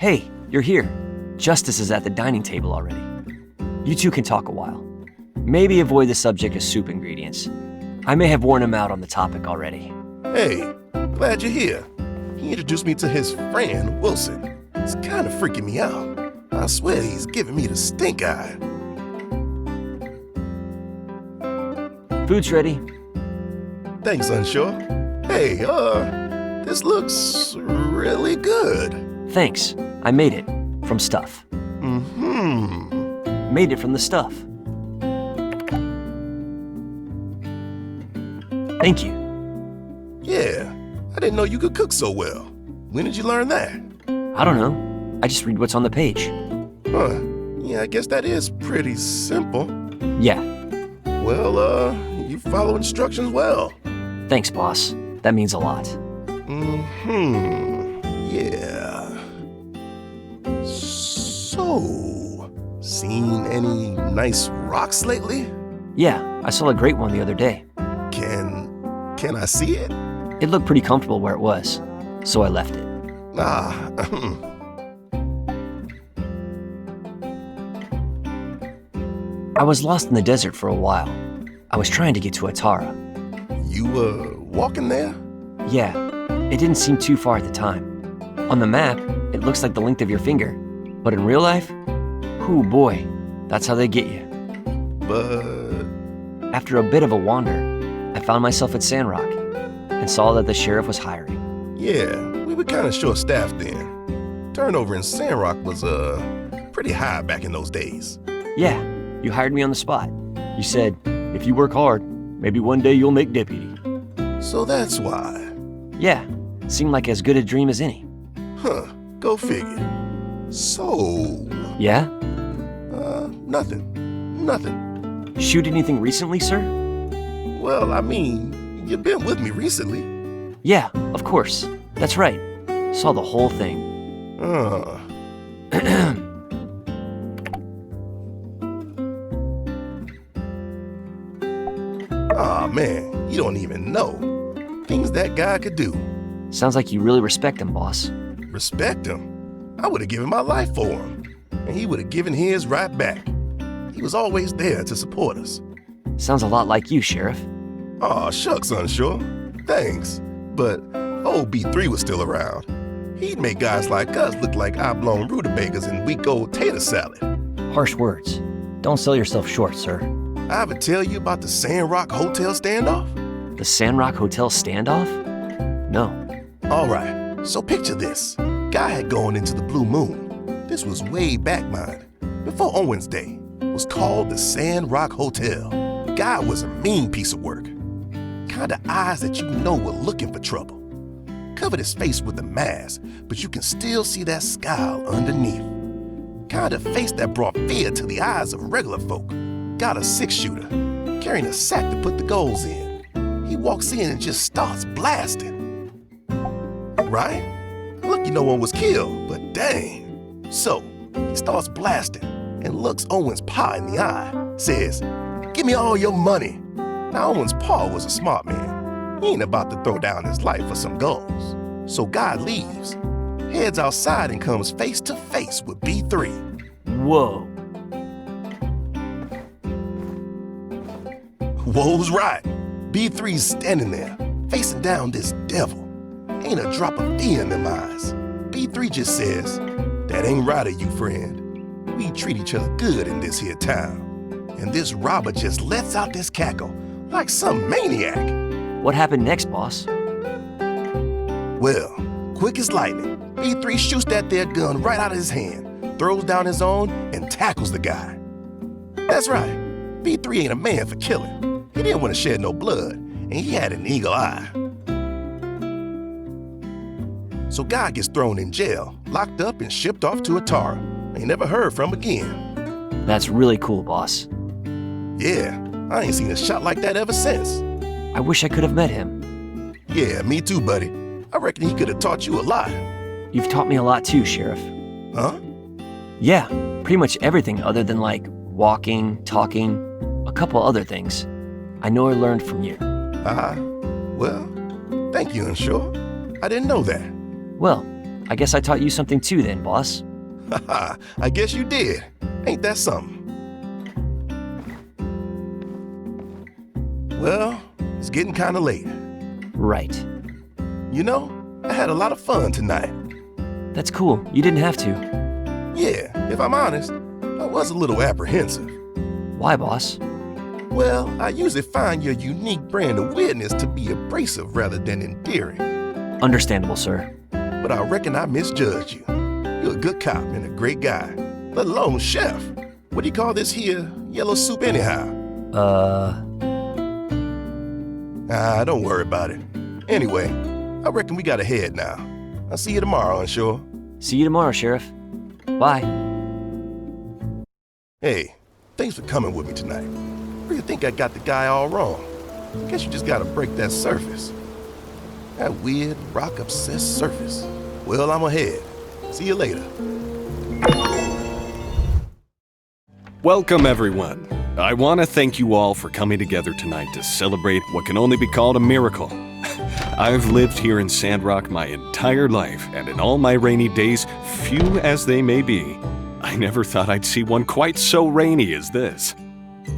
Hey, you're here. Justice is at the dining table already. You two can talk a while. Maybe avoid the subject of soup ingredients. I may have worn him out on the topic already. Hey, glad you're here. He introduced me to his friend, Wilson. It's kind of freaking me out. I swear he's giving me the stink eye. Food's ready. Thanks, Unsure. Hey, this looks really good. Thanks. I made it. From stuff. Made it from the stuff. Thank you. Yeah, I didn't know you could cook so well. When did you learn that? I don't know. I just read what's on the page. Huh, yeah, I guess that is pretty simple. Yeah. Well, you follow instructions well. Thanks, boss. That means a lot. Yeah. So, seen any nice rocks lately? Yeah, I saw a great one the other day. Can I see it? It looked pretty comfortable where it was, so I left it. I was lost in the desert for a while. I was trying to get to Atara. You were walking there? Yeah, it didn't seem too far at the time. On the map, it looks like the length of your finger. But in real life, ooh boy, that's how they get you. But... After a bit of a wander, I found myself at Sandrock and saw that the sheriff was hiring. Yeah, we were kind of short-staffed then. Turnover in Sandrock was, pretty high back in those days. Yeah, you hired me on the spot. You said, if you work hard, maybe one day you'll make deputy. So that's why. Yeah, seemed like as good a dream as any. Huh, go figure. So... Yeah? Nothing. Shoot anything recently, sir? Well, I mean, you've been with me recently. Yeah, of course. That's right. Saw the whole thing. Aw, man, you don't even know. Things that guy could do. Sounds like you really respect him, boss. Respect him? I would have given my life for him, and he would have given his right back. He was always there to support us. Sounds a lot like you, Sheriff. Aw, shucks, Unsure. Thanks. But old B3 was still around. He'd make guys like us look like oblong rutabagas and week-old tater salad. Harsh words. Don't sell yourself short, sir. I ever tell you about the Sandrock Hotel standoff? The Sandrock Hotel standoff? No. All right, so picture this. Guy had gone into the Blue Moon. This was way back, mind, before Owen's day. It was called the Sandrock Hotel. Guy was a mean piece of work. Kinda eyes that you know were looking for trouble. Covered his face with a mask, but you can still see that scowl underneath. Kinda face that brought fear to the eyes of regular folk. Got a 6-shooter, carrying a sack to put the goals in. He walks in and just starts blasting. Right? Lucky no one was killed, but dang. So, he starts blasting and looks Owen's pa in the eye, says, "Give me all your money." Now, Owen's pa was a smart man. He ain't about to throw down his life for some goals. So God leaves, heads outside and comes face to face with B3. Whoa. Whoa's right. B3's standing there, facing down this devil. Ain't a drop of fear in them eyes. B3 just says, "That ain't right of you, friend. We treat each other good in this here town." And this robber just lets out this cackle like some maniac. What happened next, boss? Well, quick as lightning, B3 shoots that there gun right out of his hand, throws down his own, and tackles the guy. That's right, B3 ain't a man for killing. He didn't want to shed no blood, and he had an eagle eye. So Guy gets thrown in jail, locked up and shipped off to Atara. Ain't never heard from again. That's really cool, boss. Yeah, I ain't seen a shot like that ever since. I wish I could have met him. Yeah, me too, buddy. I reckon he could have taught you a lot. You've taught me a lot too, Sheriff. Huh? Yeah, pretty much everything other than like walking, talking, a couple other things. I know I learned from you. Well, thank you, Unsure. I didn't know that. Well, I guess I taught you something too then, boss. Haha, I guess you did. Ain't that something? Well, it's getting kind of late. Right. You know, I had a lot of fun tonight. That's cool. You didn't have to. Yeah, if I'm honest, I was a little apprehensive. Why, boss? Well, I usually find your unique brand of weirdness to be abrasive rather than endearing. Understandable, sir. But I reckon I misjudged you. You're a good cop and a great guy, let alone chef. What do you call this here yellow soup anyhow? Don't worry about it. Anyway, I reckon we gotta head now. I'll see you tomorrow, I'm sure. See you tomorrow, Sheriff. Bye. Hey, thanks for coming with me tonight. Really think I got the guy all wrong. Guess you just gotta break that surface. That weird, rock-obsessed surface. Well, I'm ahead. See you later. Welcome, everyone. I want to thank you all for coming together tonight to celebrate what can only be called a miracle. I've lived here in Sandrock my entire life, and in all my rainy days, few as they may be, I never thought I'd see one quite so rainy as this.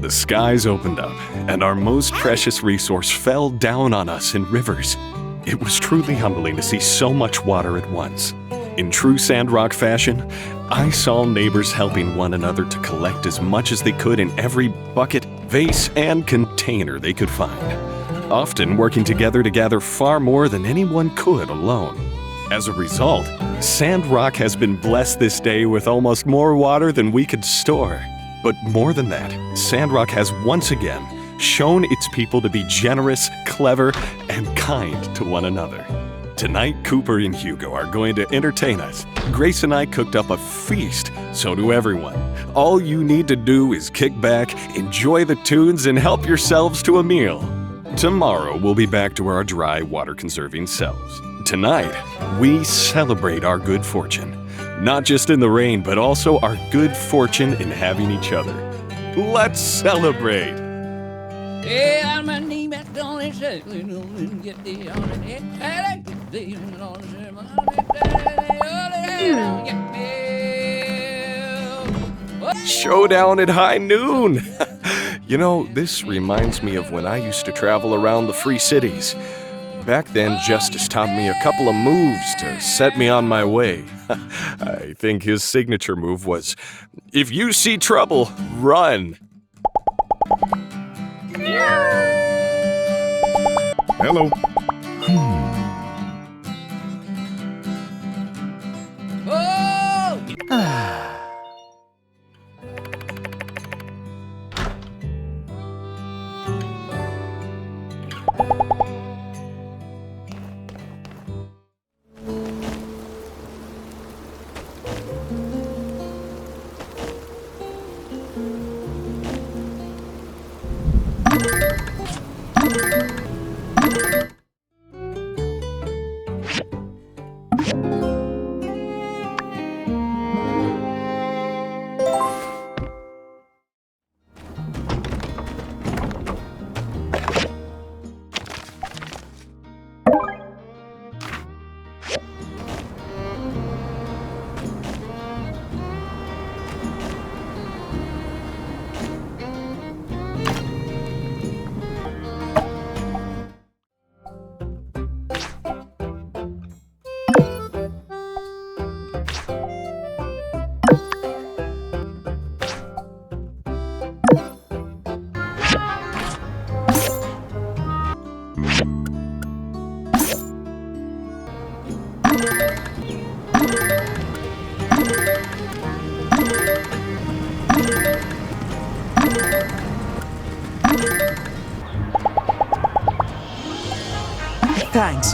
The skies opened up, and our most precious resource fell down on us in rivers. It was truly humbling to see so much water at once. In true Sandrock fashion, I saw neighbors helping one another to collect as much as they could in every bucket, vase, and container they could find, often working together to gather far more than anyone could alone. As a result, Sandrock has been blessed this day with almost more water than we could store. But more than that, Sandrock has once again shown its people to be generous, clever, and kind to one another. Tonight, Cooper and Hugo are going to entertain us. Grace and I cooked up a feast, so do everyone. All you need to do is kick back, enjoy the tunes, and help yourselves to a meal. Tomorrow, we'll be back to our dry, water-conserving selves. Tonight, we celebrate our good fortune. Not just in the rain, but also our good fortune in having each other. Let's celebrate! Showdown at high noon! You know, this reminds me of when I used to travel around the free cities. Back then, Justice taught me a couple of moves to set me on my way. I think his signature move was, if you see trouble, run. Hello. Thanks.